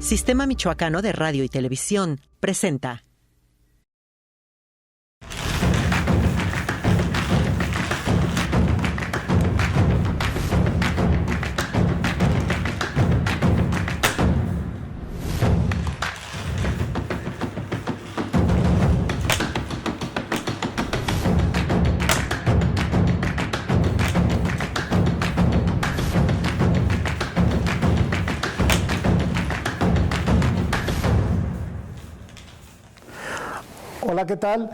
Sistema Michoacano de Radio y Televisión presenta. Hola, ¿qué tal?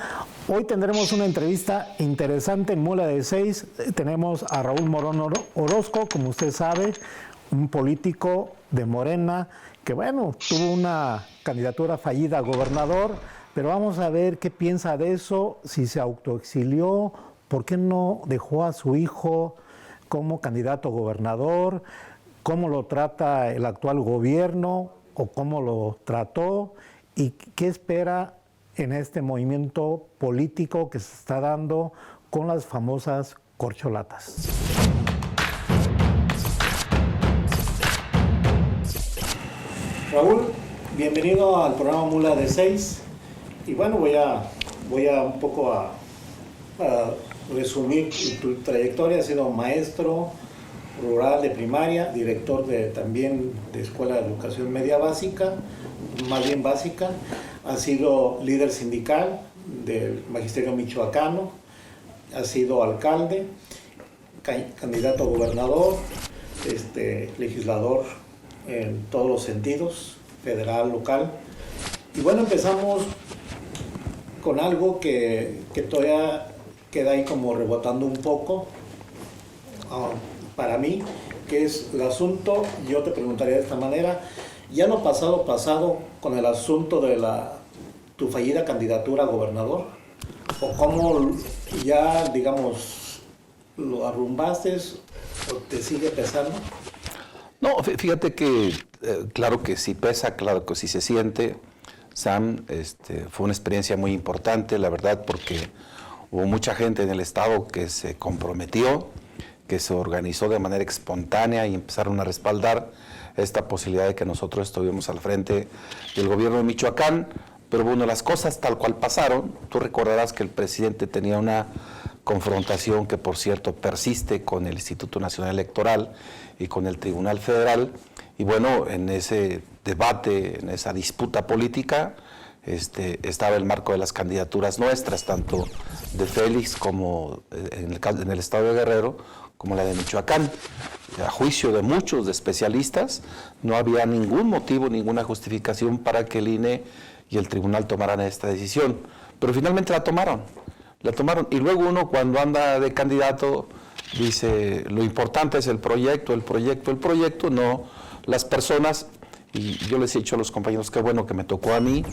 Hoy tendremos una entrevista interesante en Mula de 6. Tenemos a Raúl Morón Orozco, como usted sabe, un político de Morena que, bueno, tuvo una candidatura fallida a gobernador, pero vamos a ver qué piensa de eso, si se autoexilió, por qué no dejó a su hijo como candidato a gobernador, cómo lo trata el actual gobierno o cómo lo trató y qué espera en este movimiento político que se está dando con las famosas corcholatas. Raúl, bienvenido al programa Mula de 6. Y bueno, voy a un poco a resumir tu trayectoria. Has sido maestro rural de primaria, director también de Escuela de Educación Media Básica, más bien básica. Ha sido líder sindical del Magisterio Michoacano, ha sido alcalde, candidato a gobernador, legislador en todos los sentidos, federal, local. Y bueno, empezamos con algo que todavía queda ahí como rebotando un poco para mí, que es el asunto. Yo te preguntaría de esta manera: ya lo pasado con el asunto de tu fallida candidatura a gobernador, o cómo ya, digamos, lo arrumbaste o te sigue pesando. No, fíjate que claro que sí pesa, claro que sí se siente, Sam. Fue una experiencia muy importante, la verdad, porque hubo mucha gente en el estado que se comprometió, que se organizó de manera espontánea y empezaron a respaldar esta posibilidad de que nosotros estuvimos al frente del gobierno de Michoacán. Pero bueno, las cosas tal cual pasaron. Tú recordarás que el presidente tenía una confrontación que, por cierto, persiste con el Instituto Nacional Electoral y con el Tribunal Federal. Y bueno, en ese debate, en esa disputa política, estaba el marco de las candidaturas nuestras, tanto de Félix como en el estado de Guerrero, como la de Michoacán. A juicio de muchos de especialistas, no había ningún motivo, ninguna justificación para que el INE y el tribunal tomaran esta decisión. Pero finalmente la tomaron. Y luego uno, cuando anda de candidato, dice: lo importante es el proyecto, no las personas. Y yo les he dicho a los compañeros que bueno que me tocó a mí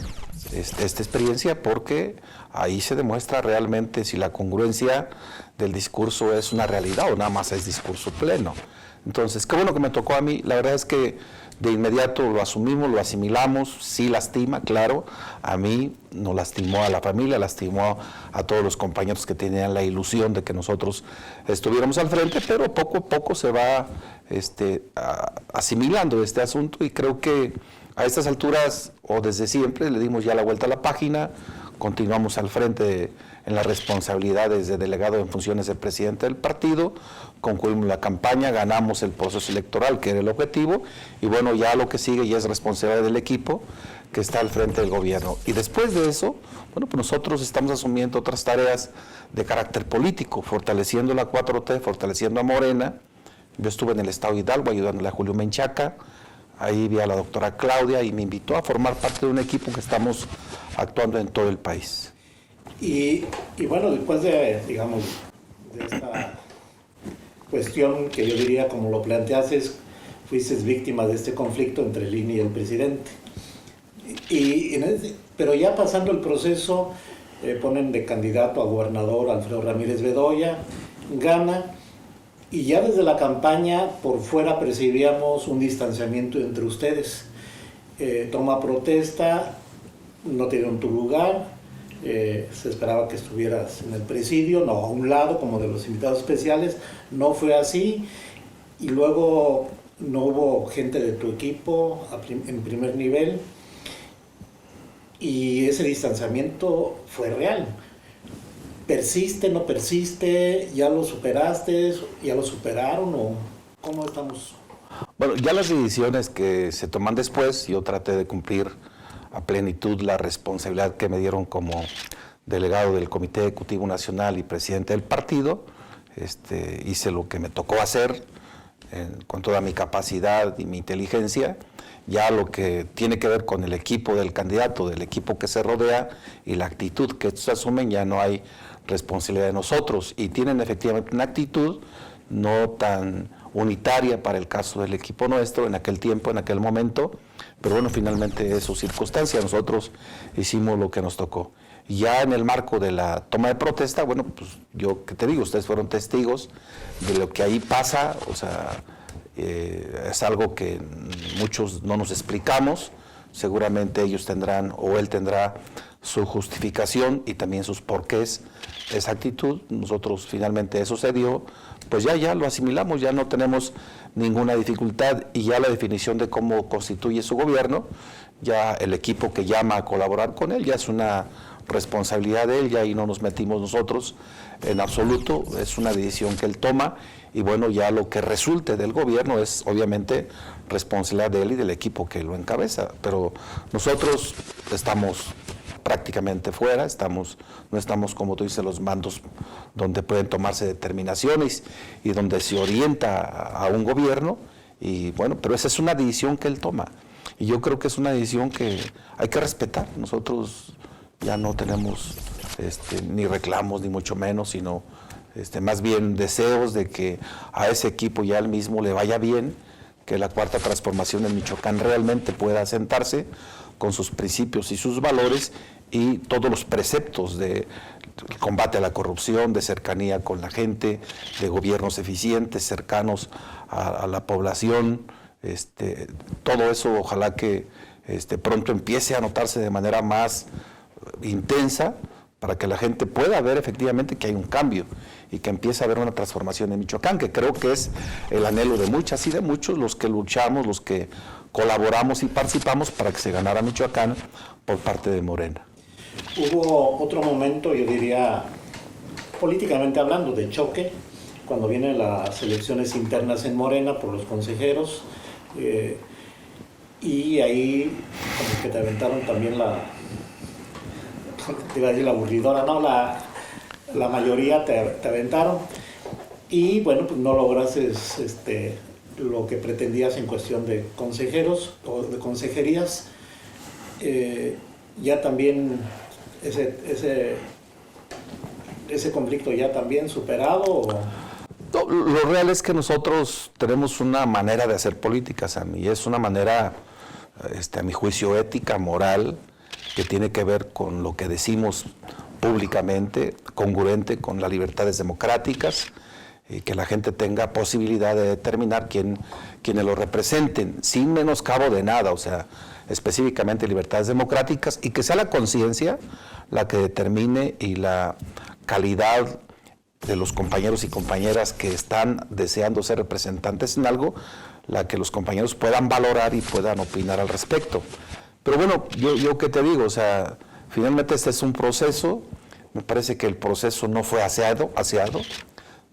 esta experiencia, porque ahí se demuestra realmente si la congruencia del discurso es una realidad o nada más es discurso pleno. Entonces, qué bueno que me tocó a mí. La verdad es que de inmediato lo asumimos, lo asimilamos. Sí lastima, claro. A mí no lastimó, a la familia, lastimó a todos los compañeros que tenían la ilusión de que nosotros estuviéramos al frente, pero poco a poco se va asimilando este asunto, y creo que a estas alturas, o desde siempre, le dimos ya la vuelta a la página. Continuamos al frente en las responsabilidades de delegado en funciones del presidente del partido, concluimos la campaña, ganamos el proceso electoral, que era el objetivo, y bueno, ya lo que sigue ya es responsabilidad del equipo que está al frente del gobierno. Y después de eso, bueno, pues nosotros estamos asumiendo otras tareas de carácter político, fortaleciendo la 4T, fortaleciendo a Morena. Yo estuve en el estado de Hidalgo ayudándole a Julio Menchaca. Ahí vi a la doctora Claudia y me invitó a formar parte de un equipo que estamos actuando en todo el país. Y bueno, después de, digamos, de esta cuestión que yo diría, como lo planteaste, fuiste víctima de este conflicto entre el INE y el presidente. Pero ya pasando el proceso, ponen de candidato a gobernador a Alfredo Ramírez Bedoya, gana. Y ya desde la campaña, por fuera percibíamos un distanciamiento entre ustedes. Toma protesta, no te dieron tu lugar, se esperaba que estuvieras en el presidio, no a un lado como de los invitados especiales, no fue así. Y luego no hubo gente de tu equipo en primer nivel y ese distanciamiento fue real. ¿Persiste, no persiste? ¿Ya lo superaste? ¿Ya lo superaron? ¿O cómo estamos? Bueno, ya las decisiones que se toman después, yo traté de cumplir a plenitud la responsabilidad que me dieron como delegado del Comité Ejecutivo Nacional y presidente del partido. Hice lo que me tocó hacer con toda mi capacidad y mi inteligencia. Ya lo que tiene que ver con el equipo del candidato, del equipo que se rodea y la actitud que estos asumen, ya no hay responsabilidad de nosotros, y tienen efectivamente una actitud no tan unitaria para el caso del equipo nuestro en aquel tiempo, en aquel momento, pero bueno, finalmente es su circunstancia. Nosotros hicimos lo que nos tocó. Ya en el marco de la toma de protesta, bueno, pues yo que te digo, ustedes fueron testigos de lo que ahí pasa, o sea, es algo que muchos no nos explicamos. Seguramente ellos tendrán, o él tendrá, su justificación y también sus porqués, esa actitud. Nosotros finalmente eso se dio, pues ya lo asimilamos, ya no tenemos ninguna dificultad, y ya la definición de cómo constituye su gobierno, ya el equipo que llama a colaborar con él, ya es una responsabilidad de él, ya ahí no nos metimos nosotros en absoluto, es una decisión que él toma, y bueno, ya lo que resulte del gobierno es obviamente responsabilidad de él y del equipo que lo encabeza, pero nosotros estamos prácticamente fuera, no estamos, como tú dices, los mandos donde pueden tomarse determinaciones y donde se orienta a un gobierno, y bueno, pero esa es una decisión que él toma, y yo creo que es una decisión que hay que respetar. Nosotros ya no tenemos ni reclamos, ni mucho menos, sino más bien deseos de que a ese equipo ya al mismo le vaya bien, que la Cuarta Transformación en Michoacán realmente pueda asentarse con sus principios y sus valores y todos los preceptos de combate a la corrupción, de cercanía con la gente, de gobiernos eficientes, cercanos a la población. Todo eso ojalá que pronto empiece a notarse de manera más intensa, para que la gente pueda ver efectivamente que hay un cambio y que empiece a haber una transformación en Michoacán, que creo que es el anhelo de muchas y de muchos los que luchamos, los que colaboramos y participamos para que se ganara Michoacán por parte de Morena. Hubo otro momento, yo diría, políticamente hablando, de choque, cuando vienen las elecciones internas en Morena por los consejeros, y ahí como que te aventaron también te iba a decir la aburridora, no, la mayoría te aventaron, y bueno, pues no lograste lo que pretendías en cuestión de consejeros o de consejerías. Ya también ese conflicto ya también superado, ¿o? No, lo real es que nosotros tenemos una manera de hacer política, Sam, y es una manera, a mi juicio, ética, moral, que tiene que ver con lo que decimos públicamente, congruente con las libertades democráticas, y que la gente tenga posibilidad de determinar quienes lo representen, sin menoscabo de nada, o sea, específicamente libertades democráticas, y que sea la conciencia la que determine, y la calidad de los compañeros y compañeras que están deseando ser representantes en algo, la que los compañeros puedan valorar y puedan opinar al respecto. Pero bueno, yo qué te digo, o sea, finalmente este es un proceso. Me parece que el proceso no fue aseado,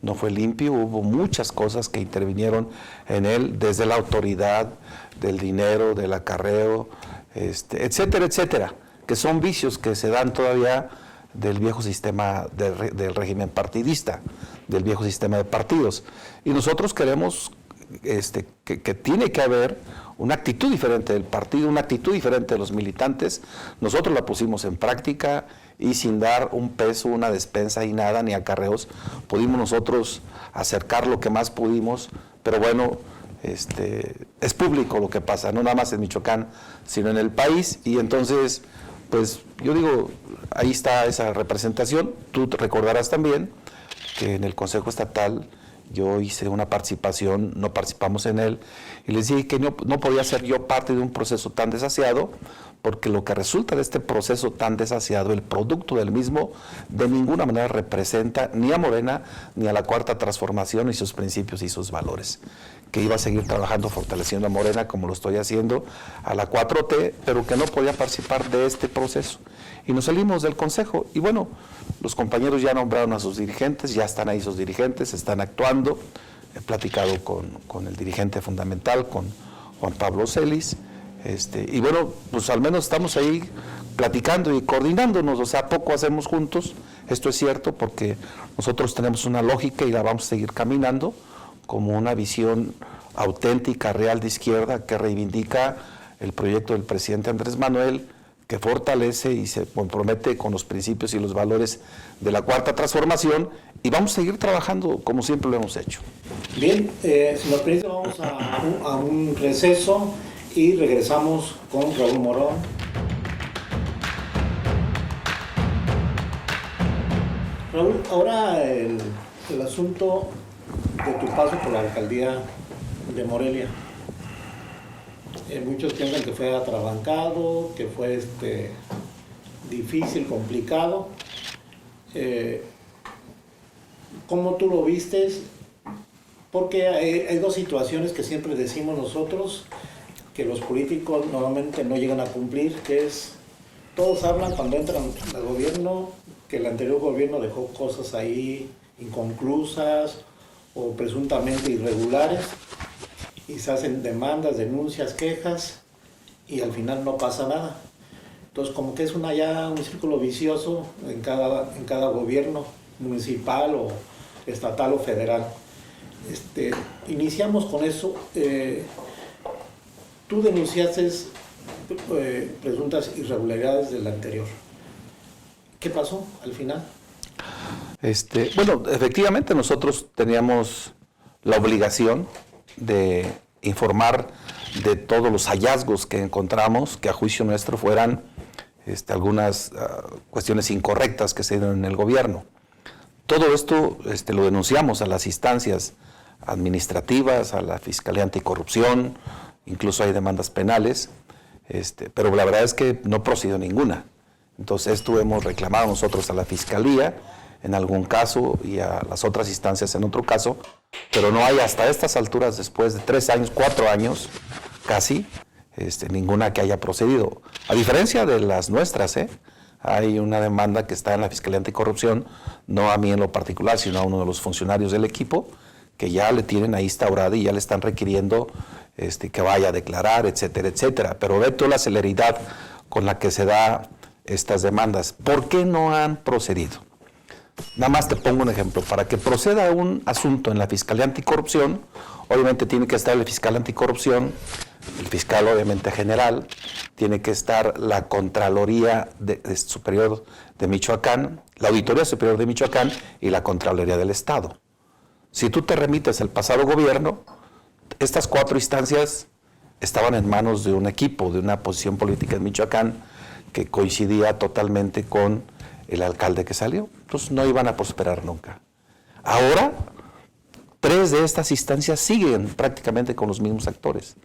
no fue limpio, hubo muchas cosas que intervinieron en él, desde la autoridad, del dinero, del acarreo, etcétera, etcétera, que son vicios que se dan todavía del viejo sistema del régimen partidista, del viejo sistema de partidos. Y nosotros queremos que tiene que haber una actitud diferente del partido, una actitud diferente de los militantes. Nosotros la pusimos en práctica, y sin dar un peso, una despensa y nada, ni acarreos, pudimos nosotros acercar lo que más pudimos, pero bueno, es público lo que pasa, no nada más en Michoacán, sino en el país, y entonces, pues yo digo, ahí está esa representación. Tú te recordarás también que en el Consejo Estatal yo hice una participación, no participamos en él, y les dije que no podía ser yo parte de un proceso tan desasiado, porque lo que resulta de este proceso tan desasiado, el producto del mismo, de ninguna manera representa ni a Morena, ni a la Cuarta Transformación, ni sus principios y sus valores. Que iba a seguir trabajando, fortaleciendo a Morena, como lo estoy haciendo, a la 4T, pero que no podía participar de este proceso. Y nos salimos del Consejo, y bueno, los compañeros ya nombraron a sus dirigentes, ya están ahí sus dirigentes, están actuando. He platicado con el dirigente fundamental, con Juan Pablo Celis, y bueno, pues al menos estamos ahí platicando y coordinándonos, o sea, poco hacemos juntos, esto es cierto, porque nosotros tenemos una lógica y la vamos a seguir caminando, como una visión auténtica, real de izquierda, que reivindica el proyecto del presidente Andrés Manuel, que fortalece y se compromete con los principios y los valores de la Cuarta Transformación, y vamos a seguir trabajando como siempre lo hemos hecho. Bien, si nos permite, vamos a un receso y regresamos con Raúl Morón. Raúl, ahora el asunto de tu paso por la alcaldía de Morelia. Muchos piensan que fue atrabancado, que fue difícil, complicado. ¿Cómo tú lo vistes? Porque hay dos situaciones que siempre decimos nosotros, que los políticos normalmente no llegan a cumplir, que es, todos hablan cuando entran al gobierno, que el anterior gobierno dejó cosas ahí inconclusas o presuntamente irregulares, y se hacen demandas, denuncias, quejas, y al final no pasa nada. Entonces, como que es ya un círculo vicioso en cada gobierno municipal o estatal o federal. Iniciamos con eso. Tú denunciaste presuntas irregularidades del anterior. ¿Qué pasó al final? Bueno, efectivamente nosotros teníamos la obligación de informar de todos los hallazgos que encontramos, que a juicio nuestro fueran algunas cuestiones incorrectas que se dieron en el gobierno. Todo esto lo denunciamos a las instancias administrativas, a la Fiscalía Anticorrupción, incluso hay demandas penales, pero la verdad es que no procedió ninguna. Entonces esto hemos reclamado nosotros a la Fiscalía en algún caso y a las otras instancias en otro caso, pero no hay hasta estas alturas, después de 3 años, 4 años casi, ninguna que haya procedido. A diferencia de las nuestras, hay una demanda que está en la Fiscalía Anticorrupción, no a mí en lo particular, sino a uno de los funcionarios del equipo, que ya le tienen ahí instaurada y ya le están requiriendo que vaya a declarar, etcétera, etcétera. Pero ve toda la celeridad con la que se da estas demandas. ¿Por qué no han procedido? Nada más te pongo un ejemplo. Para que proceda un asunto en la Fiscalía Anticorrupción, obviamente tiene que estar el fiscal anticorrupción, el fiscal obviamente general, tiene que estar la Contraloría Superior de Michoacán, la Auditoría Superior de Michoacán y la Contraloría del Estado. Si tú te remites al pasado gobierno, estas 4 instancias estaban en manos de un equipo, de una posición política en Michoacán que coincidía totalmente con el alcalde que salió. Entonces no iban a prosperar nunca. Ahora, 3 de estas instancias siguen prácticamente con los mismos actores.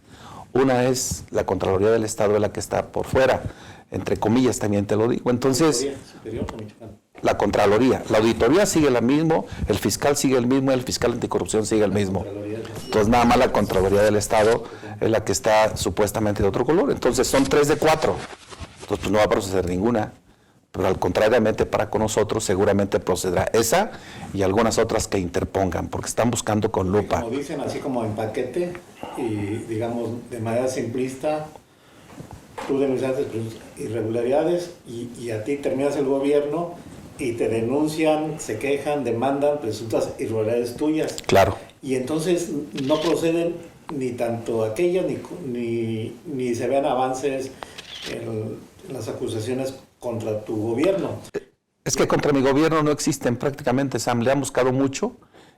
Una es la Contraloría del Estado, de la que está por fuera, entre comillas también te lo digo. Entonces, la Contraloría, la Auditoría sigue la misma, el fiscal sigue el mismo, el fiscal anticorrupción sigue el mismo. Entonces nada más la Contraloría del Estado es la que está supuestamente de otro color. Entonces son 3 de 4. Entonces pues no va a proceder ninguna. Pero al contrariamente para con nosotros seguramente procederá esa y algunas otras que interpongan, porque están buscando con lupa. Como dicen, así como en paquete y digamos de manera simplista, tú denunciaste irregularidades y a ti terminas el gobierno y te denuncian, se quejan, demandan presuntas irregularidades tuyas. Claro. Y entonces no proceden ni tanto aquellas ni se vean avances en las acusaciones contra tu gobierno. Es que contra mi gobierno no existen prácticamente, Sam. Le han buscado mucho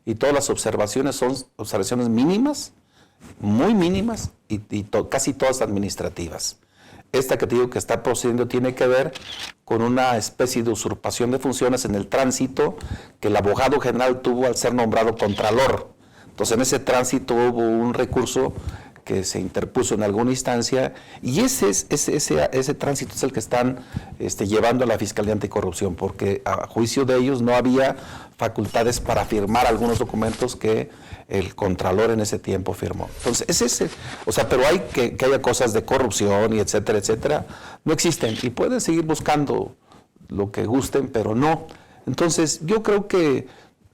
y todas las observaciones son observaciones mínimas, muy mínimas y casi todas administrativas. Esta que te digo que está procediendo tiene que ver con una especie de usurpación de funciones en el tránsito que el abogado general tuvo al ser nombrado contralor. Entonces, en ese tránsito hubo un recurso que se interpuso en alguna instancia, y ese tránsito es el que están llevando a la Fiscalía Anticorrupción, porque a juicio de ellos no había facultades para firmar algunos documentos que el Contralor en ese tiempo firmó. Entonces, pero hay que haya cosas de corrupción y etcétera, etcétera, no existen, y pueden seguir buscando lo que gusten, pero no. Entonces, yo creo que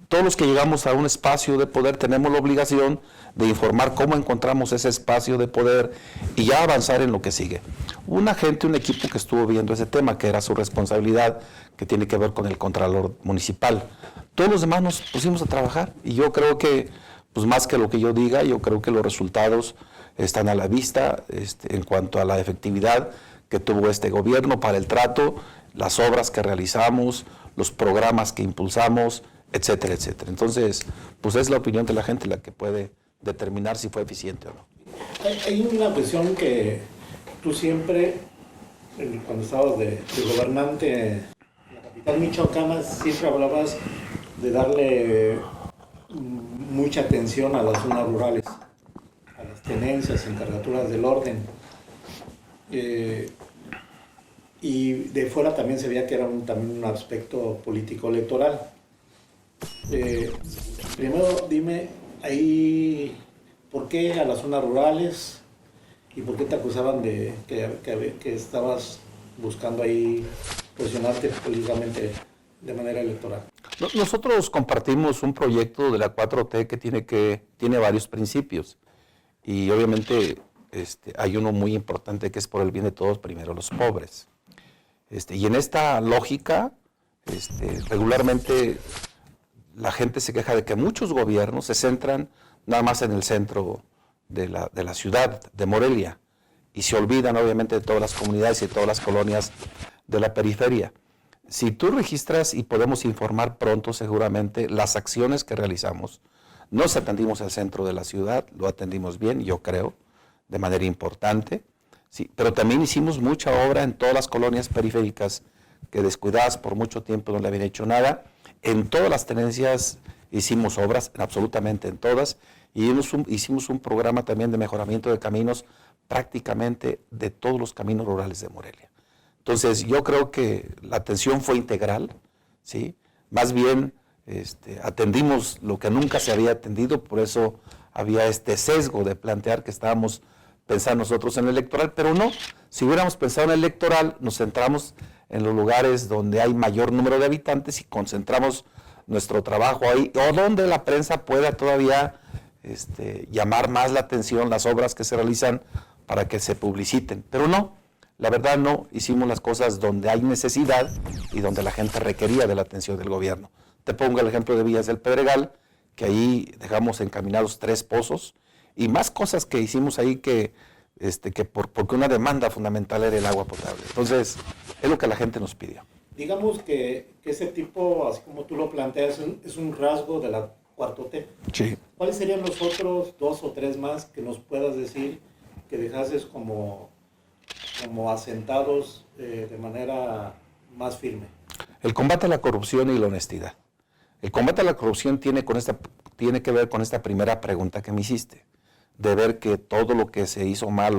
todos los que llegamos a un espacio de poder tenemos la obligación de informar cómo encontramos ese espacio de poder y ya avanzar en lo que sigue. Un equipo que estuvo viendo ese tema, que era su responsabilidad, que tiene que ver con el Contralor Municipal. Todos los demás nos pusimos a trabajar y yo creo que, pues más que lo que yo diga, yo creo que los resultados están a la vista en cuanto a la efectividad que tuvo este gobierno para el trato, las obras que realizamos, los programas que impulsamos, etcétera, etcétera. Entonces, pues es la opinión de la gente la que puede determinar si fue eficiente o no. Hay una cuestión que tú siempre, cuando estabas de gobernante en la capital michoacana, siempre hablabas de darle mucha atención a las zonas rurales, a las tenencias, encargaturas del orden. Y de fuera también se veía que era también un aspecto político-electoral. Primero dime, ahí, ¿por qué a las zonas rurales y por qué te acusaban de que estabas buscando ahí posicionarte políticamente de manera electoral? Nosotros compartimos un proyecto de la 4T que tiene varios principios y obviamente hay uno muy importante que es por el bien de todos, primero los pobres. Y en esta lógica, regularmente la gente se queja de que muchos gobiernos se centran nada más en el centro de la ciudad de Morelia y se olvidan obviamente de todas las comunidades y de todas las colonias de la periferia. Si tú registras, y podemos informar pronto seguramente, las acciones que realizamos, nos atendimos al centro de la ciudad, lo atendimos bien, yo creo, de manera importante, sí, pero también hicimos mucha obra en todas las colonias periféricas que descuidadas por mucho tiempo no le habían hecho nada. En todas las tenencias hicimos obras, absolutamente en todas, y hicimos un programa también de mejoramiento de caminos prácticamente de todos los caminos rurales de Morelia. Entonces, yo creo que la atención fue integral, ¿sí? Más bien atendimos lo que nunca se había atendido, por eso había este sesgo de plantear que estábamos pensando nosotros en el electoral, pero no, si hubiéramos pensado en el electoral, nos centramos en los lugares donde hay mayor número de habitantes y concentramos nuestro trabajo ahí, o donde la prensa pueda todavía llamar más la atención las obras que se realizan para que se publiciten, pero no, la verdad no, hicimos las cosas donde hay necesidad y donde la gente requería de la atención del gobierno. Te pongo el ejemplo de Villas del Pedregal, que ahí dejamos encaminados 3 pozos y más cosas que hicimos ahí porque una demanda fundamental era el agua potable. Entonces, es lo que la gente nos pidió. Digamos que ese tipo, así como tú lo planteas, es un rasgo de la 4T. Sí. ¿Cuáles serían los otros 2 o 3 más que nos puedas decir que dejases como asentados de manera más firme? El combate a la corrupción y la honestidad. El combate a la corrupción tiene que ver con esta primera pregunta que me hiciste, de ver que todo lo que se hizo mal,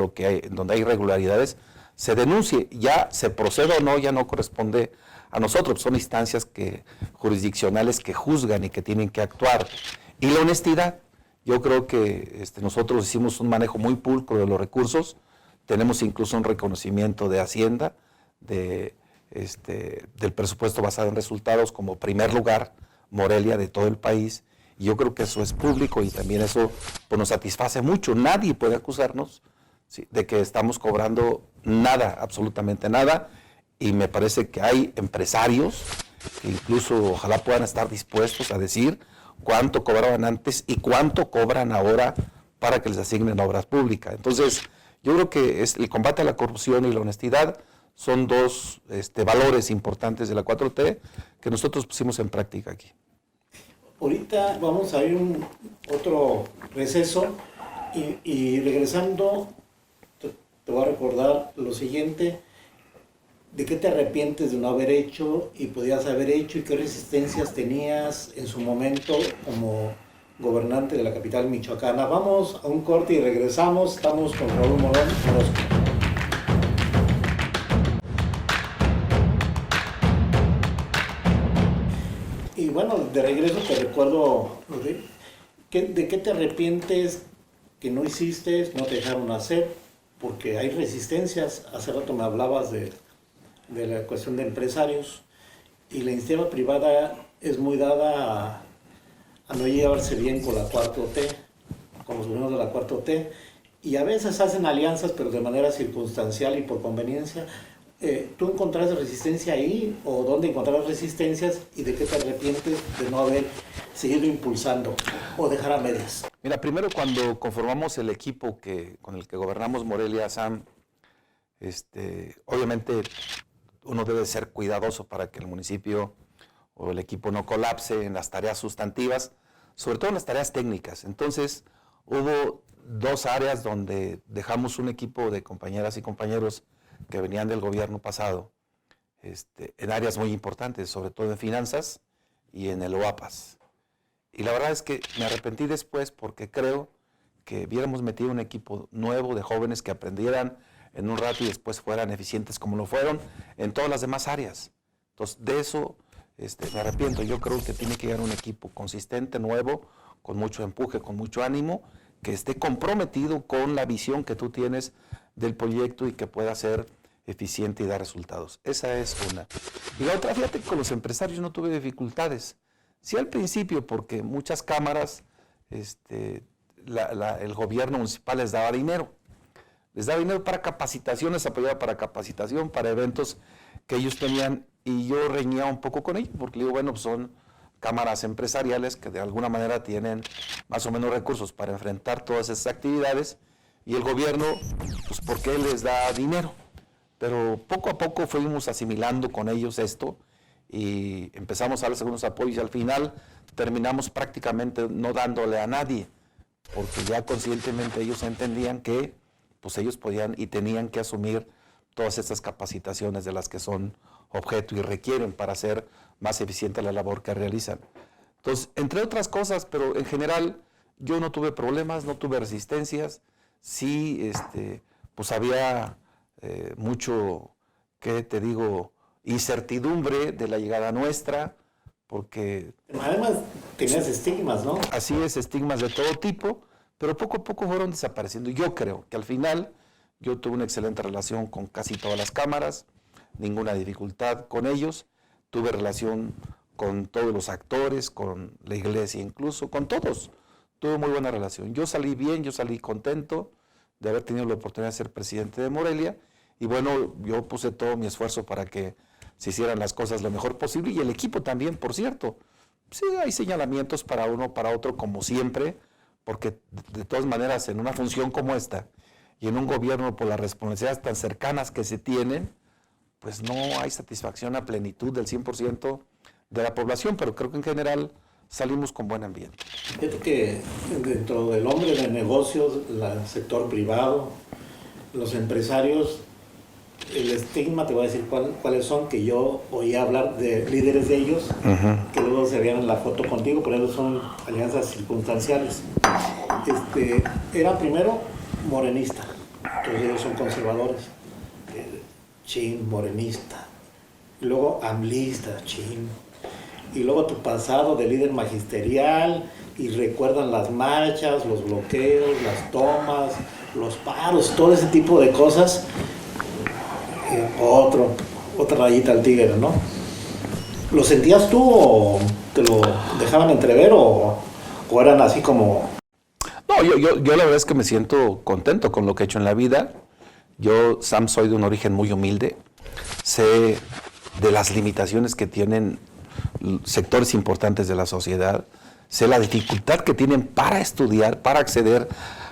donde hay irregularidades, se denuncie, ya se proceda o no, ya no corresponde a nosotros, son instancias jurisdiccionales que juzgan y que tienen que actuar. Y la honestidad, yo creo que nosotros hicimos un manejo muy pulcro de los recursos, tenemos incluso un reconocimiento de Hacienda, del presupuesto basado en resultados como primer lugar, Morelia de todo el país, y yo creo que eso es público y también eso pues, nos satisface mucho. Nadie puede acusarnos, ¿sí?, de que estamos cobrando nada, absolutamente nada, y me parece que hay empresarios que incluso ojalá puedan estar dispuestos a decir cuánto cobraban antes y cuánto cobran ahora para que les asignen obras públicas. Entonces, yo creo que el combate a la corrupción y la honestidad son 2 valores importantes de la 4T que nosotros pusimos en práctica aquí. Ahorita vamos a ir otro receso y regresando te voy a recordar lo siguiente: ¿de qué te arrepientes de no haber hecho y podías haber hecho y qué resistencias tenías en su momento como gobernante de la capital michoacana. Vamos a un corte y regresamos. Estamos con Raúl Morón Orozco. Y bueno, de regreso te recuerdo, ¿de qué te arrepientes que no hiciste, no te dejaron hacer? Porque hay resistencias. Hace rato me hablabas de la cuestión de empresarios, y la iniciativa privada es muy dada a no llevarse bien con la 4T, con los gobiernos de la 4T, y a veces hacen alianzas, pero de manera circunstancial y por conveniencia. ¿Tú encontraste resistencia ahí, o dónde encontraste resistencias, y de qué te arrepientes de no haber seguido impulsando o dejar a medias? Mira, primero, cuando conformamos el equipo con el que gobernamos Morelia, Sam, obviamente uno debe ser cuidadoso para que el municipio o el equipo no colapse en las tareas sustantivas, sobre todo en las tareas técnicas. Entonces, hubo 2 áreas donde dejamos un equipo de compañeras y compañeros que venían del gobierno pasado, en áreas muy importantes, sobre todo en finanzas y en el OAPAS. Y la verdad es que me arrepentí después, porque creo que hubiéramos metido un equipo nuevo de jóvenes que aprendieran en un rato y después fueran eficientes como lo fueron en todas las demás áreas. Entonces, de eso me arrepiento. Yo creo que tiene que llegar un equipo consistente, nuevo, con mucho empuje, con mucho ánimo, que esté comprometido con la visión que tú tienes del proyecto y que pueda ser eficiente y dar resultados. Esa es una. Y la otra, fíjate que con los empresarios no tuve dificultades. Sí, al principio, porque muchas cámaras, el gobierno municipal les daba dinero. Les daba dinero para capacitación, les apoyaba para capacitación, para eventos que ellos tenían, y yo reñía un poco con ellos, porque digo, bueno, pues son cámaras empresariales que de alguna manera tienen más o menos recursos para enfrentar todas esas actividades, y el gobierno, pues, ¿por qué les da dinero? Pero poco a poco fuimos asimilando con ellos esto, y empezamos a darles algunos apoyos, y al final terminamos prácticamente no dándole a nadie, porque ya conscientemente ellos entendían que pues ellos podían y tenían que asumir todas estas capacitaciones de las que son objeto y requieren para hacer más eficiente la labor que realizan. Entonces, entre otras cosas, pero en general yo no tuve problemas, no tuve resistencias. Sí, pues había mucho, ¿qué te digo?, incertidumbre de la llegada nuestra, porque... Además, tenías estigmas, ¿no? Así es, estigmas de todo tipo, pero poco a poco fueron desapareciendo. Yo creo que al final yo tuve una excelente relación con casi todas las cámaras, ninguna dificultad con ellos, tuve relación con todos los actores, con la iglesia incluso, con todos, tuve muy buena relación. Yo salí bien, yo salí contento de haber tenido la oportunidad de ser presidente de Morelia, y bueno, yo puse todo mi esfuerzo para que se hicieran las cosas lo mejor posible, y el equipo también, por cierto. Sí, hay señalamientos para uno, para otro, como siempre, porque de todas maneras en una función como esta y en un gobierno por las responsabilidades tan cercanas que se tienen, pues no hay satisfacción a plenitud del 100% de la población, pero creo que en general salimos con buen ambiente. Fíjate que dentro del hombre de negocios, el sector privado, los empresarios, el estigma, te voy a decir cuáles son, que yo oí hablar de líderes de ellos, que luego se veían en la foto contigo, pero ellos son alianzas circunstanciales. Era primero morenista, entonces ellos son conservadores, chin, morenista, y luego amlista, chin, y luego tu pasado de líder magisterial, y recuerdan las marchas, los bloqueos, las tomas, los paros, todo ese tipo de cosas. Otra rayita al tigre, ¿no? ¿Lo sentías tú o te lo dejaban entrever o eran así como...? No, yo la verdad es que me siento contento con lo que he hecho en la vida. Yo, Sam, soy de un origen muy humilde. Sé de las limitaciones que tienen sectores importantes de la sociedad. Sé la dificultad que tienen para estudiar, para acceder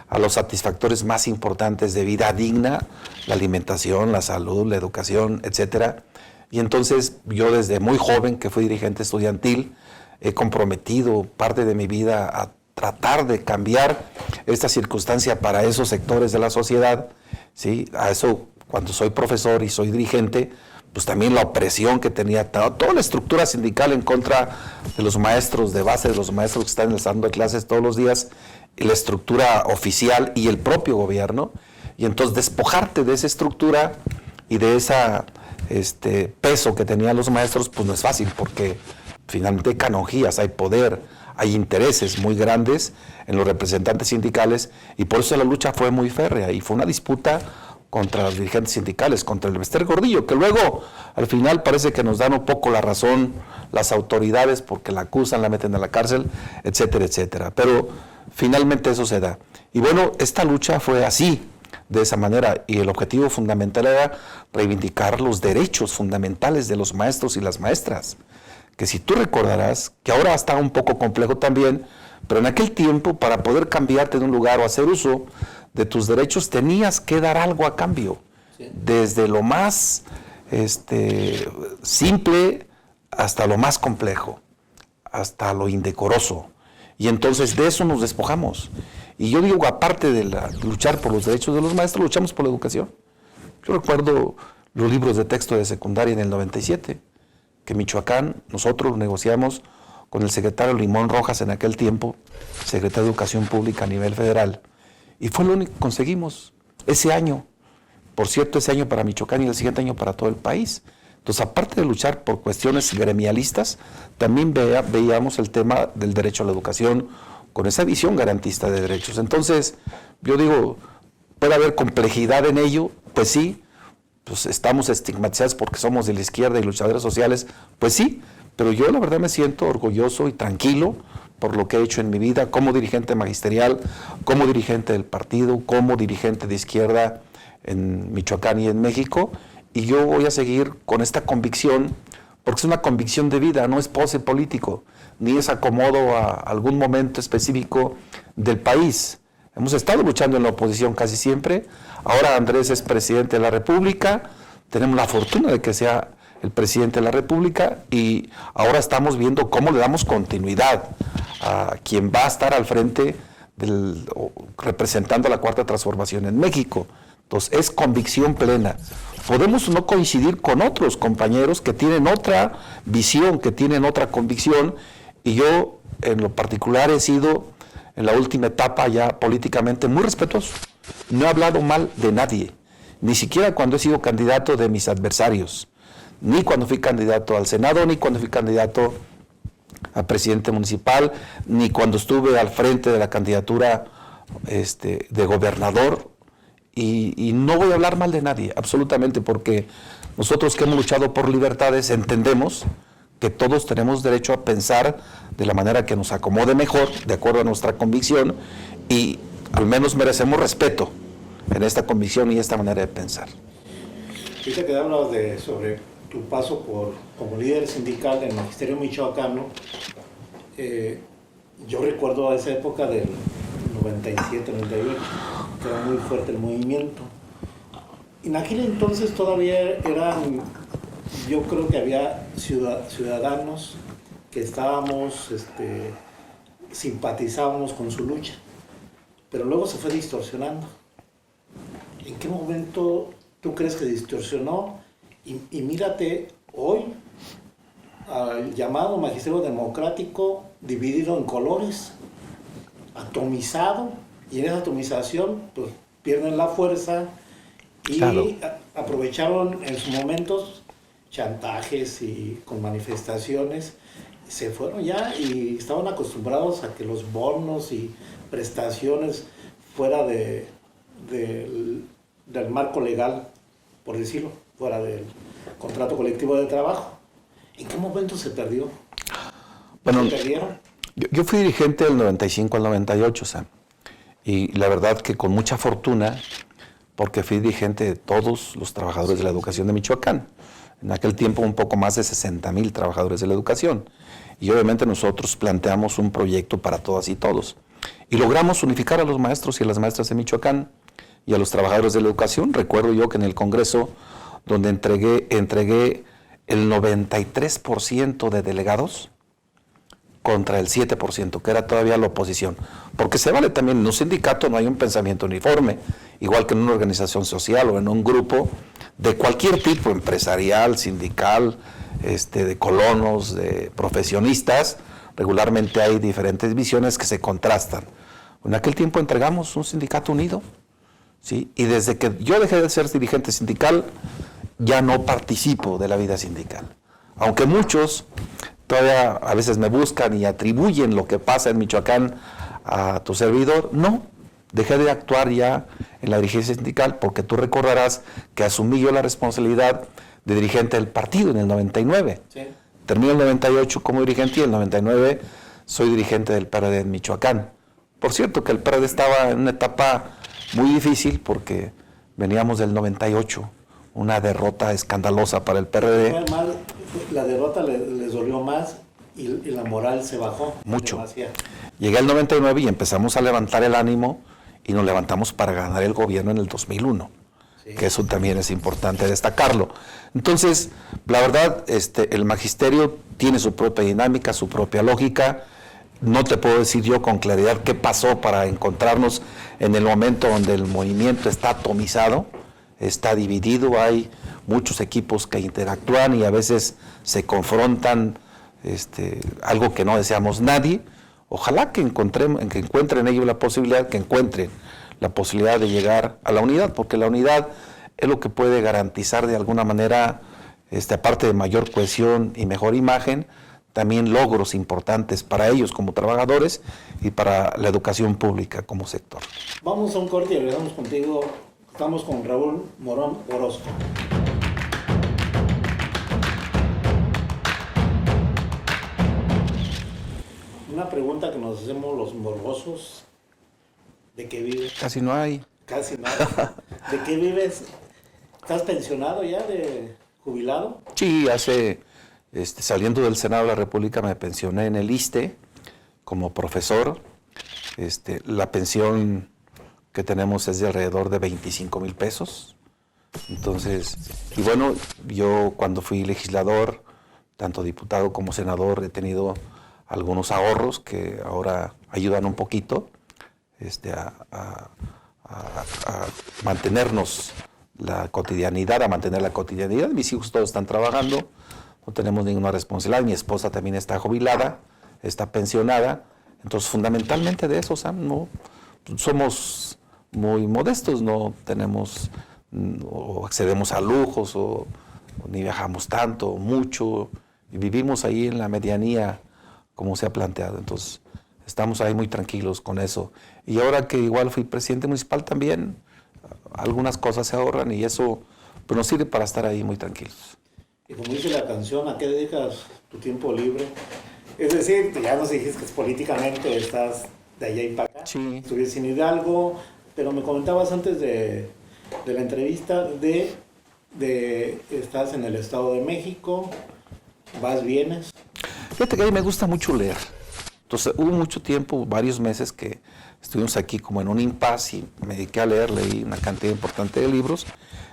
a los satisfactores más importantes de vida digna, la alimentación, la salud, la educación, etcétera. Y entonces yo desde muy joven, que fui dirigente estudiantil, he comprometido parte de mi vida a tratar de cambiar esta circunstancia para esos sectores de la sociedad, ¿sí? A eso, cuando soy profesor y soy dirigente, pues también la opresión que tenía toda la estructura sindical en contra de los maestros de base, de los maestros que están en el salón de clases todos los días, y la estructura oficial y el propio gobierno, y entonces despojarte de esa estructura y de ese peso que tenían los maestros, pues no es fácil, porque finalmente hay canonjías, hay poder, hay intereses muy grandes en los representantes sindicales, y por eso la lucha fue muy férrea, y fue una disputa contra los dirigentes sindicales, contra el Bester Gordillo, que luego al final parece que nos dan un poco la razón las autoridades porque la acusan, la meten a la cárcel, etcétera, etcétera. Pero finalmente eso se da. Y bueno, esta lucha fue así, de esa manera, y el objetivo fundamental era reivindicar los derechos fundamentales de los maestros y las maestras, que si tú recordarás, que ahora está un poco complejo también, pero en aquel tiempo para poder cambiarte de un lugar o hacer uso de tus derechos tenías que dar algo a cambio, sí, desde lo más simple hasta lo más complejo, hasta lo indecoroso. Y entonces de eso nos despojamos. Y yo digo, aparte de luchar por los derechos de los maestros, luchamos por la educación. Yo recuerdo los libros de texto de secundaria en el 97, que en Michoacán nosotros negociamos con el secretario Limón Rojas en aquel tiempo, secretario de Educación Pública a nivel federal, y fue lo único que conseguimos ese año. Por cierto, ese año para Michoacán y el siguiente año para todo el país. Entonces, aparte de luchar por cuestiones gremialistas, también veíamos el tema del derecho a la educación con esa visión garantista de derechos. Entonces, yo digo, puede haber complejidad en ello, pues sí, pues estamos estigmatizados porque somos de la izquierda y luchadores sociales, pues sí, pero yo la verdad me siento orgulloso y tranquilo por lo que he hecho en mi vida como dirigente magisterial, como dirigente del partido, como dirigente de izquierda en Michoacán y en México, y yo voy a seguir con esta convicción, porque es una convicción de vida, no es pose político, ni es acomodo a algún momento específico del país. Hemos estado luchando en la oposición casi siempre, ahora Andrés es presidente de la República, tenemos la fortuna de que sea el presidente de la República, y ahora estamos viendo cómo le damos continuidad a quien va a estar al frente representando la Cuarta Transformación en México. Entonces, es convicción plena. Podemos no coincidir con otros compañeros que tienen otra visión, que tienen otra convicción, y yo en lo particular he sido en la última etapa ya políticamente muy respetuoso. No he hablado mal de nadie, ni siquiera cuando he sido candidato de mis adversarios, ni cuando fui candidato al Senado, ni cuando fui candidato a presidente municipal, ni cuando estuve al frente de la candidatura de gobernador, y no voy a hablar mal de nadie, absolutamente, porque nosotros que hemos luchado por libertades entendemos que todos tenemos derecho a pensar de la manera que nos acomode mejor, de acuerdo a nuestra convicción, y al menos merecemos respeto en esta convicción y esta manera de pensar. Ahorita que hablas sobre tu paso como líder sindical del Magisterio Michoacano, yo recuerdo a esa época del 97, 98, que era muy fuerte el movimiento. En aquel entonces todavía eran, yo creo que había ciudadanos que simpatizábamos con su lucha, pero luego se fue distorsionando. ¿En qué momento tú crees que distorsionó? Y mírate hoy al llamado magisterio democrático dividido en colores, atomizado, y en esa atomización pues pierden la fuerza y claro, aprovecharon en sus momentos chantajes y con manifestaciones, se fueron ya y estaban acostumbrados a que los bonos y prestaciones fuera del marco legal, por decirlo, fuera del contrato colectivo de trabajo. ¿En qué momento se perdió? Bueno, ¿Se perdieron? Yo fui dirigente del 95 al 98, Sam, y la verdad que con mucha fortuna, porque fui dirigente de todos los trabajadores de la educación de Michoacán. En aquel tiempo un poco más de 60,000 trabajadores de la educación. Y obviamente nosotros planteamos un proyecto para todas y todos. Y logramos unificar a los maestros y a las maestras de Michoacán y a los trabajadores de la educación. Recuerdo yo que en el Congreso, donde entregué el 93% de delegados contra el 7%, que era todavía la oposición. Porque se vale también, en un sindicato no hay un pensamiento uniforme, igual que en una organización social o en un grupo de cualquier tipo, empresarial, sindical, de colonos, de profesionistas, regularmente hay diferentes visiones que se contrastan. En aquel tiempo entregamos un sindicato unido, ¿sí? Y desde que yo dejé de ser dirigente sindical, ya no participo de la vida sindical. Aunque muchos todavía a veces me buscan y atribuyen lo que pasa en Michoacán a tu servidor, no, dejé de actuar ya en la dirigencia sindical porque tú recordarás que asumí yo la responsabilidad de dirigente del partido en el 99. Sí. Terminé el 98 como dirigente y en el 99 soy dirigente del PRD en Michoacán. Por cierto que el PRD estaba en una etapa muy difícil porque veníamos del 98, una derrota escandalosa para el PRD. La derrota les dolió más y la moral se bajó. Mucho. Demasiado. Llegué al 99 y empezamos a levantar el ánimo y nos levantamos para ganar el gobierno en el 2001, sí. Que eso también es importante destacarlo. Entonces, la verdad, el magisterio tiene su propia dinámica, su propia lógica. No te puedo decir yo con claridad qué pasó para encontrarnos en el momento donde el movimiento está atomizado, está dividido, hay muchos equipos que interactúan y a veces se confrontan, algo que no deseamos nadie. Ojalá que encuentren ellos la posibilidad, que encuentren la posibilidad de llegar a la unidad, porque la unidad es lo que puede garantizar de alguna manera, aparte de mayor cohesión y mejor imagen, también logros importantes para ellos como trabajadores y para la educación pública como sector. Vamos a un corte y regresamos contigo. Estamos con Raúl Morón Orozco. Una pregunta que nos hacemos los morbosos. ¿De qué vives? Casi no hay. Casi nada. ¿De qué vives? ¿Estás pensionado ya, de jubilado? Sí, saliendo del Senado de la República me pensioné en el ISSSTE como profesor. La pensión que tenemos es de alrededor de 25,000 pesos. Entonces, y bueno, yo cuando fui legislador, tanto diputado como senador, he tenido algunos ahorros que ahora ayudan un poquito a mantenernos la cotidianidad, a mantener la cotidianidad. Mis hijos todos están trabajando, no tenemos ninguna responsabilidad. Mi esposa también está jubilada, está pensionada. Entonces, fundamentalmente de eso, Sam, no somos muy modestos, no tenemos o accedemos a lujos o ni viajamos tanto, mucho, y vivimos ahí en la medianía como se ha planteado. Entonces, estamos ahí muy tranquilos con eso. Y ahora que igual fui presidente municipal también, algunas cosas se ahorran y eso pues, nos sirve para estar ahí muy tranquilos. Y como dice la canción, ¿a qué dedicas tu tiempo libre? Es decir, ya nos dijiste que políticamente estás de allá y para acá. Sí. Estuviste en Hidalgo, pero me comentabas antes de la entrevista de estás en el Estado de México, vas, vienes. Fíjate que a mí me gusta mucho leer. Entonces hubo mucho tiempo, varios meses que estuvimos aquí como en un impasse y me dediqué a leer, leí una cantidad importante de libros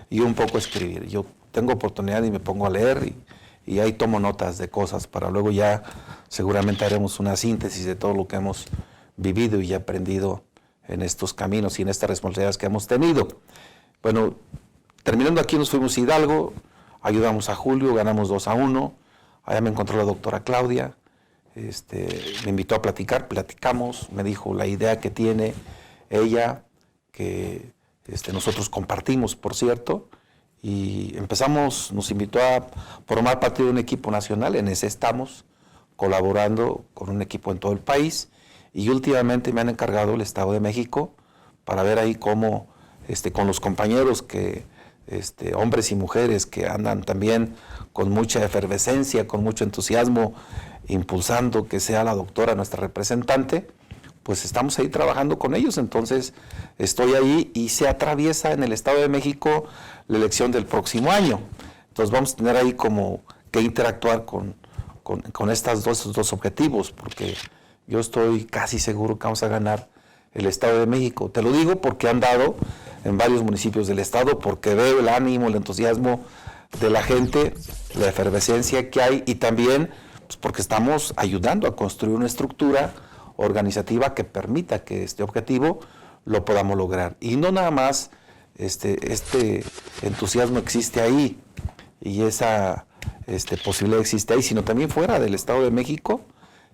y un poco a escribir. Yo tengo oportunidad y me pongo a leer y ahí tomo notas de cosas para luego ya seguramente haremos una síntesis de todo lo que hemos vivido y aprendido en estos caminos y en estas responsabilidades que hemos tenido. Bueno, terminando aquí nos fuimos a Hidalgo, ayudamos a Julio, ganamos 2-1, allá me encontró la doctora Claudia, me invitó a platicar, platicamos, me dijo la idea que tiene ella, que nosotros compartimos, por cierto, y nos invitó a formar parte de un equipo nacional, en ese estamos, colaborando con un equipo en todo el país, y últimamente me han encargado el Estado de México para ver ahí cómo, con los compañeros que, hombres y mujeres que andan también con mucha efervescencia, con mucho entusiasmo, impulsando que sea la doctora nuestra representante, pues estamos ahí trabajando con ellos. Entonces estoy ahí y se atraviesa en el Estado de México la elección del próximo año. Entonces vamos a tener ahí como que interactuar con estos dos objetivos, porque yo estoy casi seguro que vamos a ganar el Estado de México. Te lo digo porque han dado en varios municipios del Estado, porque veo el ánimo, el entusiasmo de la gente, la efervescencia que hay y también pues, porque estamos ayudando a construir una estructura organizativa que permita que este objetivo lo podamos lograr. Y no nada más este entusiasmo existe ahí y esa posibilidad existe ahí, sino también fuera del Estado de México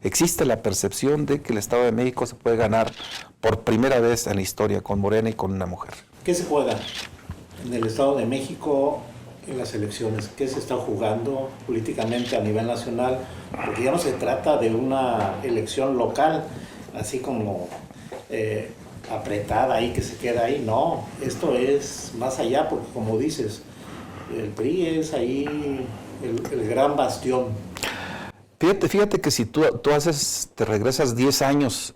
existe la percepción de que el Estado de México se puede ganar por primera vez en la historia con Morena y con una mujer. ¿Qué se juega en el Estado de México en las elecciones? ¿Qué se está jugando políticamente a nivel nacional? Porque ya no se trata de una elección local, así como apretada ahí, que se queda ahí. No, esto es más allá, porque como dices, el PRI es ahí el gran bastión. Fíjate que si tú te regresas 10 años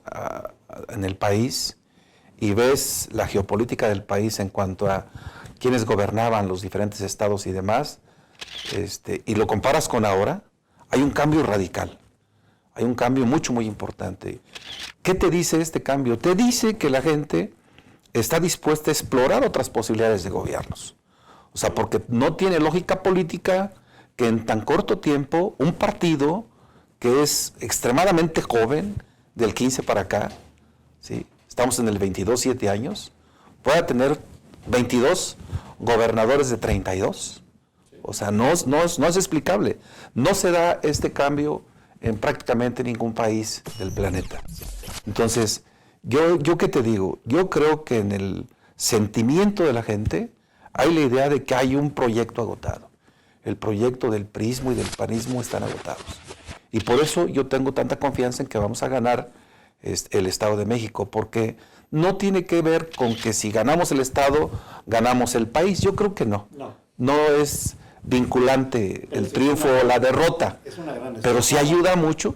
en el país y ves la geopolítica del país en cuanto a quienes gobernaban los diferentes estados y demás, y lo comparas con ahora, hay un cambio radical, hay un cambio muy importante. ¿Qué te dice este cambio? Te dice que la gente está dispuesta a explorar otras posibilidades de gobiernos. O sea, porque no tiene lógica política que en tan corto tiempo un partido que es extremadamente joven, del 15 para acá, ¿sí? Estamos en el 22, 7 años, pueda tener 22 gobernadores de 32. O sea, no es explicable. No se da este cambio en prácticamente ningún país del planeta. Entonces, yo ¿qué te digo? Yo creo que en el sentimiento de la gente hay la idea de que hay un proyecto agotado. El proyecto del priismo y del panismo están agotados. Y por eso yo tengo tanta confianza en que vamos a ganar el Estado de México, porque no tiene que ver con que si ganamos el Estado, ganamos el país. Yo creo que no. No es vinculante el triunfo o la derrota, pero sí ayuda mucho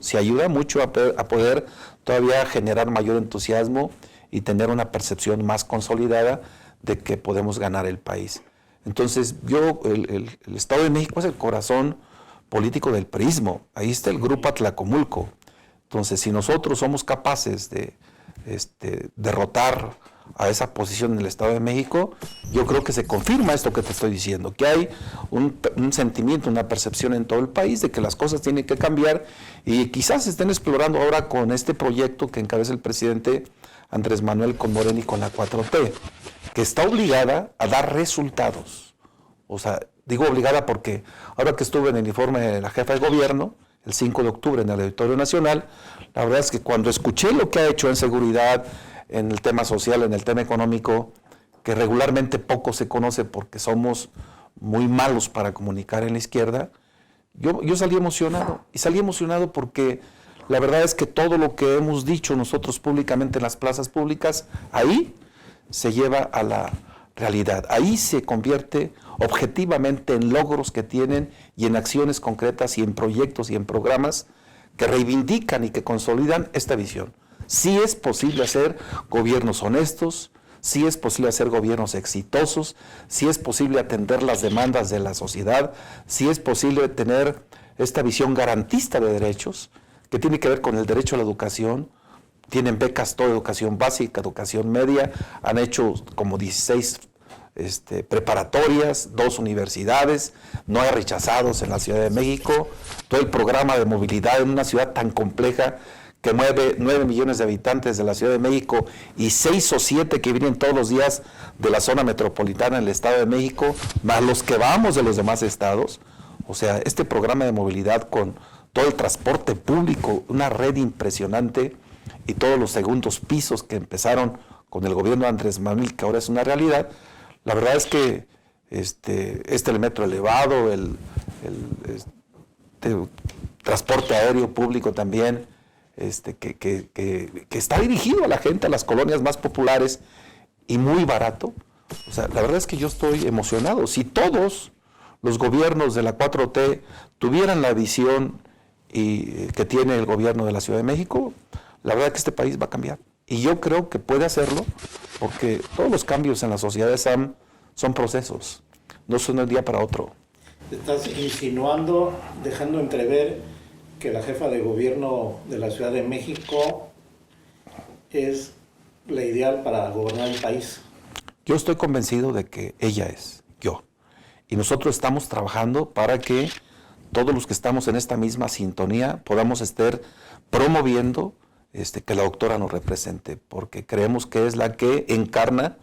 a poder todavía generar mayor entusiasmo y tener una percepción más consolidada de que podemos ganar el país. Entonces, el Estado de México es el corazón político del priismo. Ahí está el Grupo Atlacomulco. Entonces, si nosotros somos capaces de derrotar a esa posición en el Estado de México, yo creo que se confirma esto que te estoy diciendo, que hay un sentimiento, una percepción en todo el país de que las cosas tienen que cambiar y quizás estén explorando ahora con este proyecto que encabeza el presidente Andrés Manuel con Morena y con la 4T, que está obligada a dar resultados. O sea, digo obligada porque ahora que estuve en el informe de la jefa de gobierno, el 5 de octubre en el Auditorio Nacional, la verdad es que cuando escuché lo que ha hecho en seguridad, en el tema social, en el tema económico, que regularmente poco se conoce porque somos muy malos para comunicar en la izquierda, yo salí emocionado. Y salí emocionado porque la verdad es que todo lo que hemos dicho nosotros públicamente en las plazas públicas, ahí se lleva a la realidad. Ahí se convierte objetivamente en logros que tienen y en acciones concretas y en proyectos y en programas que reivindican y que consolidan esta visión. Sí es posible hacer gobiernos honestos, sí es posible hacer gobiernos exitosos, sí es posible atender las demandas de la sociedad, sí es posible tener esta visión garantista de derechos, que tiene que ver con el derecho a la educación. Tienen becas, toda educación básica, educación media, han hecho como 16 preparatorias, 2 universidades, no hay rechazados en la Ciudad de México, todo el programa de movilidad en una ciudad tan compleja que mueve 9 millones de habitantes de la Ciudad de México y 6 o 7 que vienen todos los días de la zona metropolitana en el Estado de México, más los que vamos de los demás estados. O sea, este programa de movilidad con todo el transporte público, una red impresionante y todos los segundos pisos que empezaron con el gobierno de Andrés Manuel, que ahora es una realidad. La verdad es que el metro elevado, el transporte aéreo público también, que está dirigido a la gente, a las colonias más populares y muy barato. O sea, la verdad es que yo estoy emocionado. Si todos los gobiernos de la 4T tuvieran la visión que tiene el gobierno de la Ciudad de México, la verdad es que este país va a cambiar. Y yo creo que puede hacerlo porque todos los cambios en las sociedades son procesos, no son de un día para otro. Estás insinuando, dejando entrever que la jefa de gobierno de la Ciudad de México es la ideal para gobernar el país. Yo estoy convencido de que ella es yo. Y nosotros estamos trabajando para que todos los que estamos en esta misma sintonía podamos estar promoviendo que la doctora nos represente, porque creemos que es la que encarna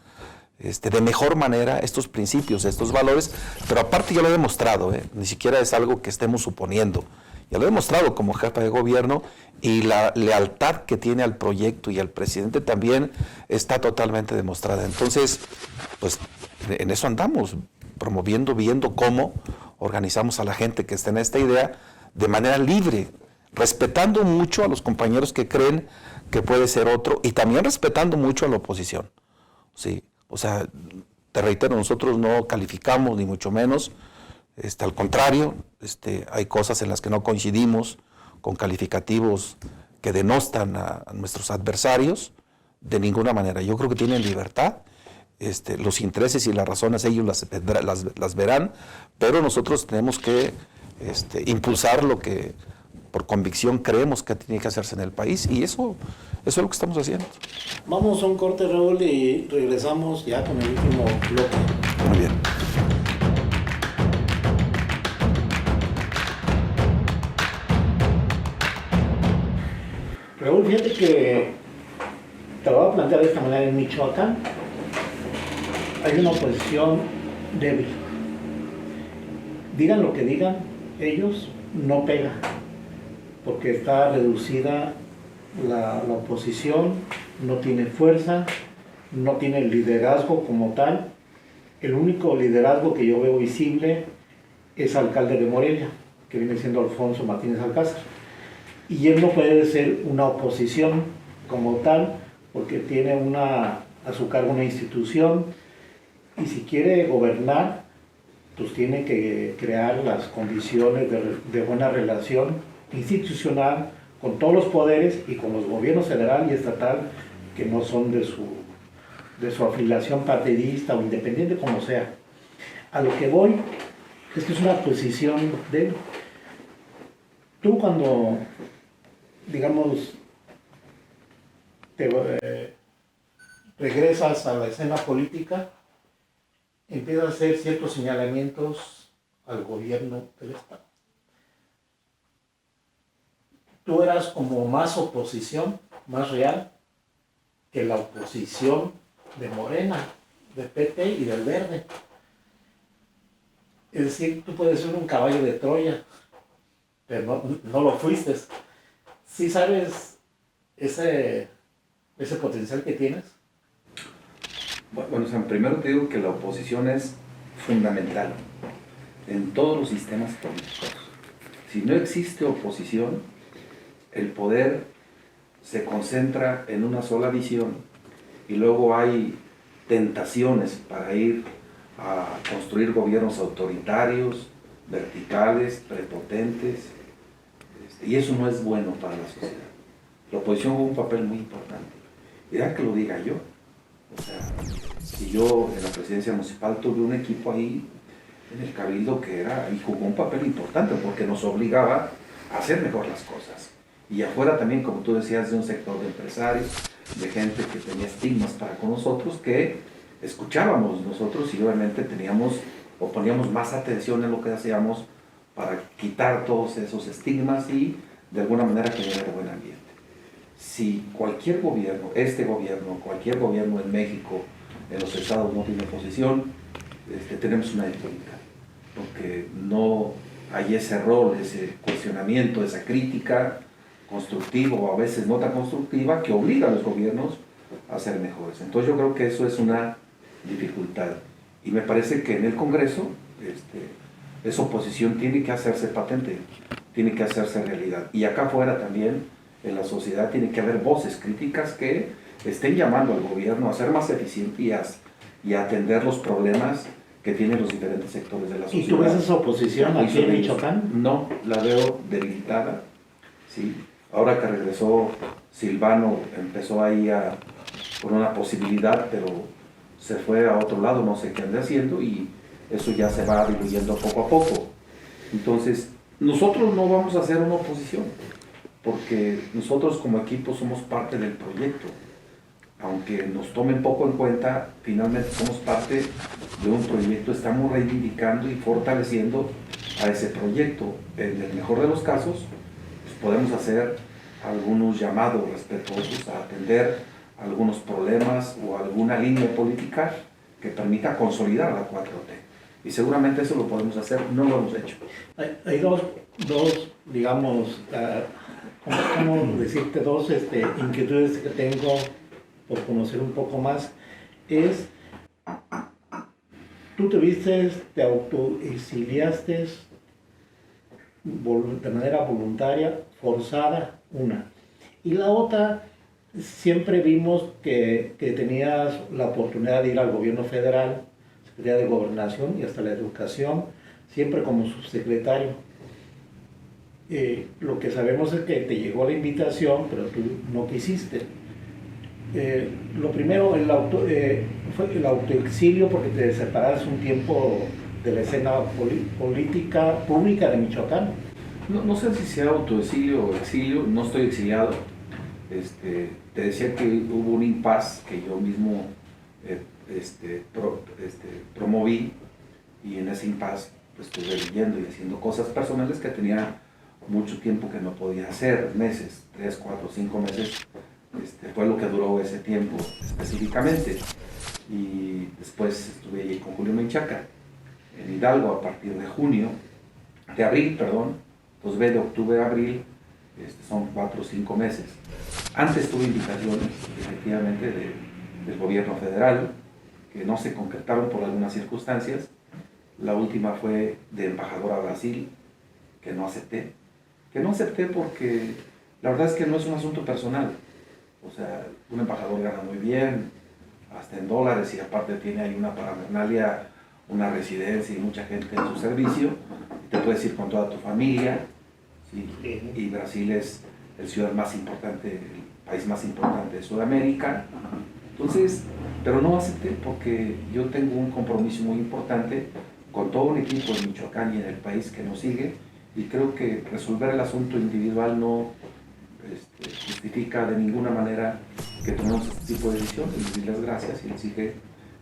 de mejor manera estos principios, estos valores, pero aparte ya lo he demostrado, ni siquiera es algo que estemos suponiendo, ya lo he demostrado como jefa de gobierno, y la lealtad que tiene al proyecto y al presidente también está totalmente demostrada. Entonces, pues en eso andamos, promoviendo, viendo cómo organizamos a la gente que está en esta idea de manera libre, respetando mucho a los compañeros que creen que puede ser otro, y también respetando mucho a la oposición. Sí, o sea, te reitero, nosotros no calificamos ni mucho menos, al contrario, hay cosas en las que no coincidimos con calificativos que denostan a nuestros adversarios de ninguna manera. Yo creo que tienen libertad, los intereses y las razones ellos las verán, pero nosotros tenemos que impulsar lo que por convicción creemos que tiene que hacerse en el país, y eso es lo que estamos haciendo. Vamos a un corte, Raúl, y regresamos ya con el último bloque. Muy bien. Raúl, fíjate que te lo voy a plantear de esta manera. En Michoacán hay una oposición débil. Digan lo que digan, ellos no pegan, porque está reducida la oposición, no tiene fuerza, no tiene liderazgo como tal. El único liderazgo que yo veo visible es alcalde de Morelia, que viene siendo Alfonso Martínez Alcázar. Y él no puede ser una oposición como tal, porque tiene a su cargo una institución, y si quiere gobernar, pues tiene que crear las condiciones de buena relación institucional con todos los poderes y con los gobiernos federal y estatal que no son de su afiliación partidista o independiente, como sea. A lo que voy es que es una posición de... Tú cuando, digamos, regresas a la escena política, empiezas a hacer ciertos señalamientos al gobierno del Estado. Tú eras como más oposición, más real, que la oposición de Morena, del PT y del Verde. Es decir, tú puedes ser un caballo de Troya, pero no lo fuiste. ¿Sí sabes ese potencial que tienes? Bueno, o sea, primero te digo que la oposición es fundamental en todos los sistemas políticos. Si no existe oposición, el poder se concentra en una sola visión y luego hay tentaciones para ir a construir gobiernos autoritarios, verticales, prepotentes, y eso no es bueno para la sociedad. La oposición juega un papel muy importante. Y ya que lo diga yo, o sea, si yo en la presidencia municipal tuve un equipo ahí en el cabildo que era y jugó un papel importante porque nos obligaba a hacer mejor las cosas. Y afuera también, como tú decías, de un sector de empresarios, de gente que tenía estigmas para con nosotros, que escuchábamos nosotros y obviamente poníamos más atención en lo que hacíamos para quitar todos esos estigmas y de alguna manera generar buen ambiente. Si cualquier gobierno, cualquier gobierno en México, en los estados no tiene oposición, tenemos una dificultad, porque no hay ese rol, ese cuestionamiento, esa crítica constructiva o a veces no tan constructiva que obliga a los gobiernos a ser mejores. Entonces yo creo que eso es una dificultad y me parece que en el Congreso esa oposición tiene que hacerse patente, tiene que hacerse realidad. Y acá afuera también, en la sociedad, tiene que haber voces críticas que estén llamando al gobierno a ser más eficiente y a atender los problemas que tienen los diferentes sectores de la sociedad. ¿Y tú ves esa oposición aquí en Michoacán? No, la veo debilitada. ¿Sí? Ahora que regresó Silvano, empezó ahí por una posibilidad, pero se fue a otro lado, no sé qué anda haciendo, y eso ya se va diluyendo poco a poco. Entonces, nosotros no vamos a hacer una oposición, porque nosotros como equipo somos parte del proyecto. Aunque nos tomen poco en cuenta, finalmente somos parte de un proyecto, estamos reivindicando y fortaleciendo a ese proyecto. En el mejor de los casos, pues podemos hacer algunos llamados respetuosos a atender algunos problemas o alguna línea política que permita consolidar la 4T. Y seguramente eso lo podemos hacer, no lo hemos hecho. Hay dos digamos, ¿cómo decirte? Dos inquietudes que tengo por conocer un poco más. Tú te autoexiliaste de manera voluntaria, forzada, una. Y la otra, siempre vimos que tenías la oportunidad de ir al gobierno federal, Secretaría de Gobernación y hasta la Educación, siempre como subsecretario. Lo que sabemos es que te llegó la invitación, pero tú no quisiste. Lo primero, fue el autoexilio, porque te separaste un tiempo de la escena política pública de Michoacán. No sé si sea autoexilio o exilio, no estoy exiliado. Te decía que hubo un impasse que yo mismo promoví, y en ese impasse pues, estuve leyendo y haciendo cosas personales que tenía mucho tiempo que no podía hacer, meses, 3, 4, 5 meses, fue lo que duró ese tiempo específicamente. Y después estuve allí con Julio Menchaca en Hidalgo a partir de abril, pues ve de octubre a abril, son 4 o 5 meses. Antes tuve invitaciones, efectivamente, del gobierno federal, que no se concretaron por algunas circunstancias. La última fue de embajador a Brasil, que no acepté porque la verdad es que no es un asunto personal. O sea, un embajador gana muy bien, hasta en dólares, y aparte tiene ahí una parafernalia, una residencia y mucha gente en su servicio. Te puedes ir con toda tu familia, ¿sí? Y Brasil es el país más importante de Sudamérica. Entonces, pero no acepté porque yo tengo un compromiso muy importante con todo un equipo en Michoacán y en el país que nos sigue, y creo que resolver el asunto individual no justifica de ninguna manera que tomemos este tipo de decisiones. Y les doy las gracias y les dije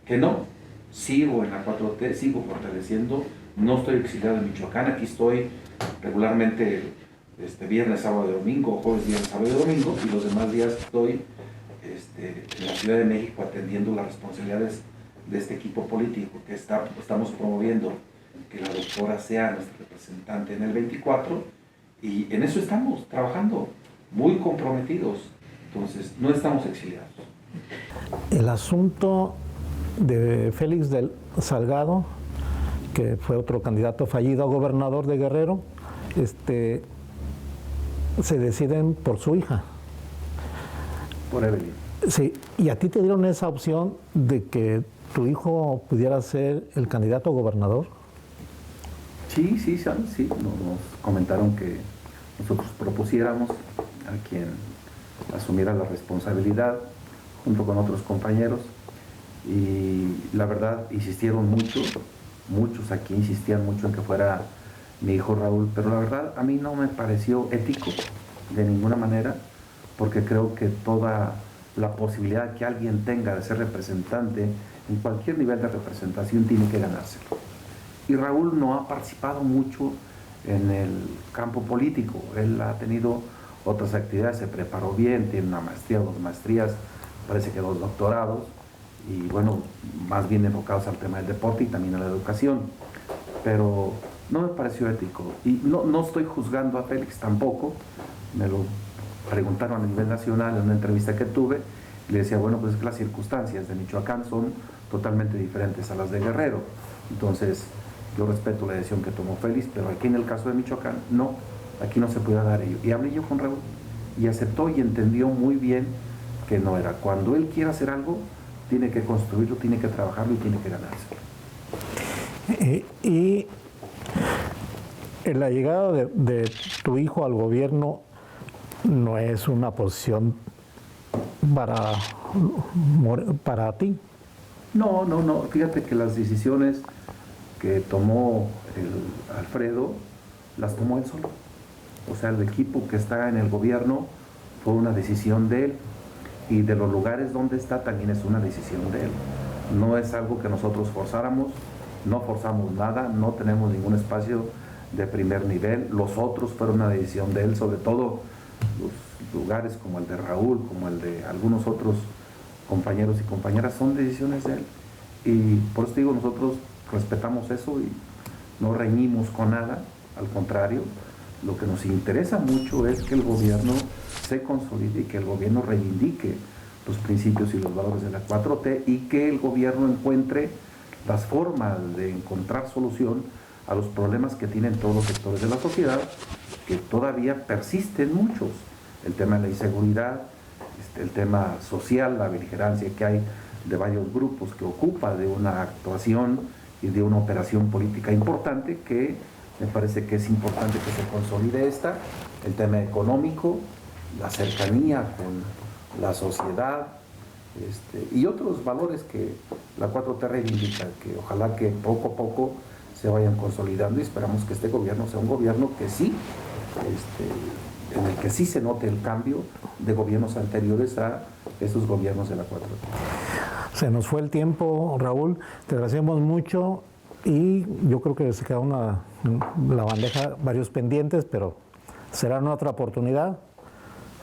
que no, sigo en la 4T, sigo fortaleciendo, no estoy exiliado en Michoacán, aquí estoy regularmente viernes, sábado y domingo, jueves, viernes, sábado y domingo, y los demás días estoy en la Ciudad de México atendiendo las responsabilidades de este equipo político que estamos promoviendo que la doctora sea nuestra representante en el 24, y en eso estamos trabajando, muy comprometidos. Entonces, no estamos exiliados. El asunto de Félix del Salgado, que fue otro candidato fallido a gobernador de Guerrero, se deciden por su hija. Por Evelyn. Sí, y a ti te dieron esa opción de que tu hijo pudiera ser el candidato a gobernador. Sí, nos comentaron que nosotros propusiéramos a quien asumiera la responsabilidad junto con otros compañeros, y la verdad insistieron muchos aquí insistían mucho en que fuera mi hijo Raúl, pero la verdad a mí no me pareció ético de ninguna manera, porque creo que toda la posibilidad que alguien tenga de ser representante en cualquier nivel de representación tiene que ganárselo. Y Raúl no ha participado mucho en el campo político, él ha tenido otras actividades, se preparó bien, tiene una maestría, 2 maestrías, parece que 2 doctorados, y bueno, más bien enfocados al tema del deporte y también a la educación. Pero no me pareció ético, y no estoy juzgando a Félix tampoco, me lo preguntaron a nivel nacional en una entrevista que tuve, y le decía, bueno, pues es que las circunstancias de Michoacán son totalmente diferentes a las de Guerrero, entonces yo respeto la decisión que tomó Félix, pero aquí en el caso de Michoacán, no, aquí no se podía dar ello. Y hablé yo con Raúl, y aceptó y entendió muy bien que no era. Cuando él quiera hacer algo, tiene que construirlo, tiene que trabajarlo y tiene que ganárselo. Y la llegada de tu hijo al gobierno no es una posición para ti. No, fíjate que las decisiones que tomó Alfredo, las tomó él solo. O sea, el equipo que está en el gobierno fue una decisión de él, y de los lugares donde está también es una decisión de él. No es algo que nosotros forzáramos, no forzamos nada, no tenemos ningún espacio de primer nivel. Los otros fueron una decisión de él, sobre todo los lugares como el de Raúl, como el de algunos otros compañeros y compañeras, son decisiones de él. Y por eso digo, nosotros respetamos eso y no reñimos con nada, al contrario, lo que nos interesa mucho es que el gobierno se consolide y que el gobierno reivindique los principios y los valores de la 4T y que el gobierno encuentre las formas de encontrar solución a los problemas que tienen todos los sectores de la sociedad, que todavía persisten muchos. El tema de la inseguridad, el tema social, la beligerancia que hay de varios grupos que ocupa de una actuación y de una operación política importante, que me parece que es importante que se consolide esta, el tema económico, la cercanía con la sociedad, y otros valores que la 4T reivindica, que ojalá que poco a poco se vayan consolidando, y esperamos que este gobierno sea un gobierno que sí, en el que sí se note el cambio de gobiernos anteriores a esos gobiernos de la 4T. Se nos fue el tiempo, Raúl, te agradecemos mucho y yo creo que se queda la bandeja varios pendientes, pero será en otra oportunidad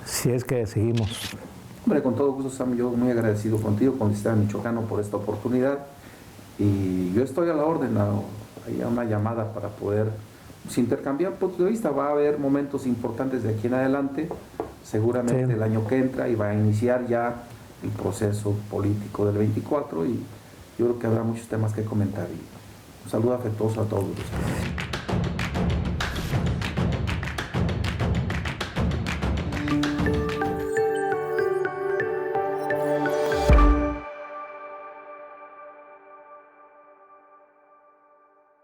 si es que seguimos. Hombre, con todo gusto, Sam, yo muy agradecido contigo, con el Sistema Michoacano, por esta oportunidad, y yo estoy a la orden, hay una llamada para poder intercambiar puntos de vista. Va a haber momentos importantes de aquí en adelante, seguramente el año que entra, y va a iniciar ya el proceso político del 24, y yo creo que habrá muchos temas que comentar, y un saludo afectuoso a todos.